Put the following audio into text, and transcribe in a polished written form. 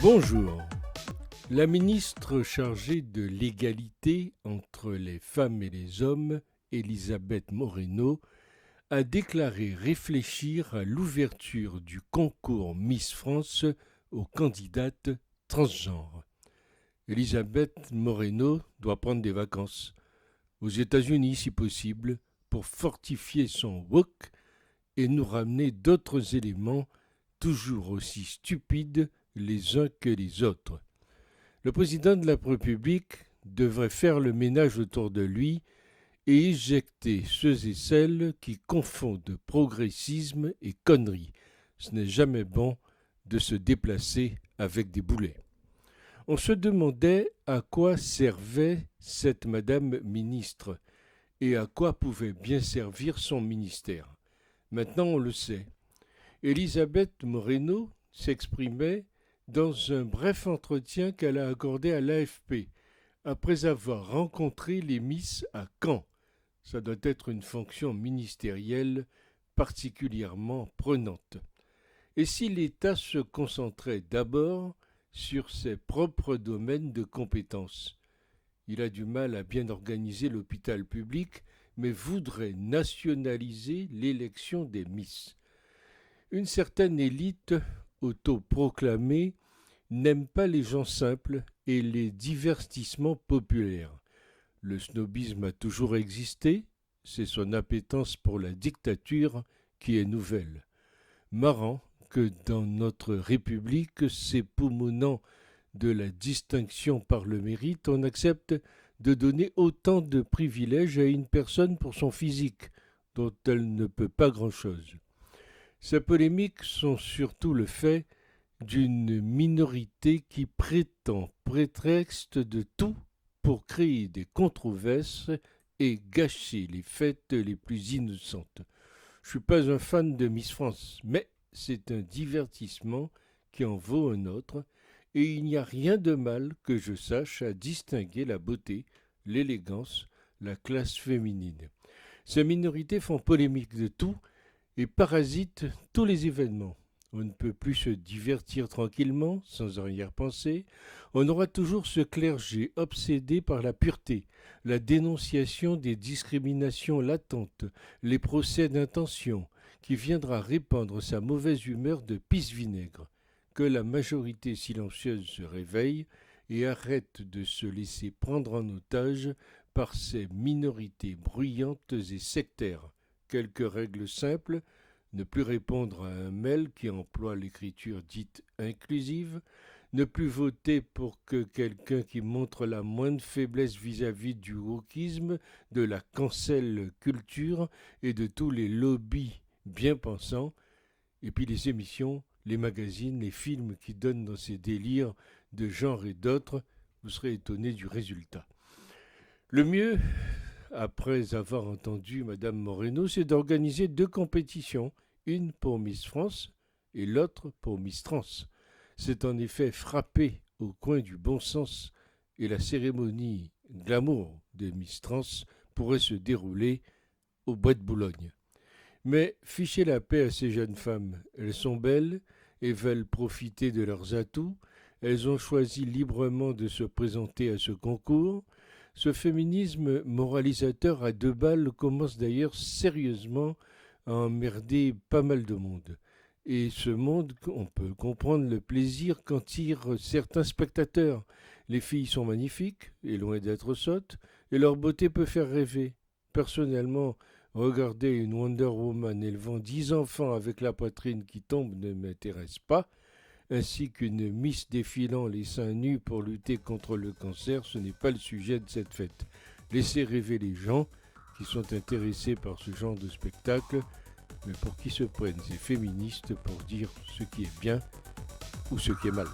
Bonjour. La ministre chargée de l'égalité entre les femmes et les hommes, Elisabeth Moreno, a déclaré réfléchir à l'ouverture du concours Miss France aux candidates transgenres. Elisabeth Moreno doit prendre des vacances, aux États-Unis si possible, pour fortifier son woke et nous ramener d'autres éléments toujours aussi stupides les uns que les autres. Le président de la République devrait faire le ménage autour de lui et éjecter ceux et celles qui confondent progressisme et conneries. Ce n'est jamais bon de se déplacer avec des boulets. On se demandait à quoi servait cette Madame ministre et à quoi pouvait bien servir son ministère. Maintenant on le sait. Elisabeth Moreno s'exprimait dans un bref entretien qu'elle a accordé à l'AFP, après avoir rencontré les Miss à Caen. Ça doit être une fonction ministérielle particulièrement prenante. Et si l'État se concentrait d'abord sur ses propres domaines de compétences? Il a du mal à bien organiser l'hôpital public, mais voudrait nationaliser l'élection des Miss. Une certaine élite autoproclamée n'aime pas les gens simples et les divertissements populaires. Le snobisme a toujours existé, c'est son appétence pour la dictature qui est nouvelle. Marrant que dans notre République, s'époumonant de la distinction par le mérite, on accepte de donner autant de privilèges à une personne pour son physique, dont elle ne peut pas grand-chose. Ces polémiques sont surtout le fait d'une minorité qui prétend prétexte de tout pour créer des controverses et gâcher les fêtes les plus innocentes. Je ne suis pas un fan de Miss France, mais c'est un divertissement qui en vaut un autre, et il n'y a rien de mal que je sache à distinguer la beauté, l'élégance, la classe féminine. Ces minorités font polémique de tout et parasitent tous les événements. On ne peut plus se divertir tranquillement, sans arrière-pensée. On aura toujours ce clergé obsédé par la pureté, la dénonciation des discriminations latentes, les procès d'intention, qui viendra répandre sa mauvaise humeur de pisse-vinaigre. Que la majorité silencieuse se réveille et arrête de se laisser prendre en otage par ces minorités bruyantes et sectaires. Quelques règles simples: ne plus répondre à un mail qui emploie l'écriture dite inclusive, ne plus voter pour que quelqu'un qui montre la moindre faiblesse vis-à-vis du wokisme, de la cancel culture et de tous les lobbies bien pensants, et puis les émissions, les magazines, les films qui donnent dans ces délires de genre et d'autres, vous serez étonné du résultat. Le mieux, après avoir entendu Madame Moreno, c'est d'organiser 2 compétitions, une pour Miss France et l'autre pour Miss Trans. C'est en effet frappé au coin du bon sens et la cérémonie glamour de Miss Trans pourrait se dérouler au Bois de Boulogne. Mais fichez la paix à ces jeunes femmes. Elles sont belles et veulent profiter de leurs atouts. Elles ont choisi librement de se présenter à ce concours. Ce féminisme moralisateur à 2 balles commence d'ailleurs sérieusement à emmerder pas mal de monde. Et ce monde, on peut comprendre le plaisir qu'en tirent certains spectateurs. Les filles sont magnifiques et loin d'être sottes, et leur beauté peut faire rêver. Personnellement, regarder une Wonder Woman élevant 10 enfants avec la poitrine qui tombe ne m'intéresse pas, ainsi qu'une Miss défilant les seins nus pour lutter contre le cancer, ce n'est pas le sujet de cette fête. Laissez rêver les gens qui sont intéressés par ce genre de spectacle, mais pour qui se prennent ces féministes pour dire ce qui est bien ou ce qui est mal.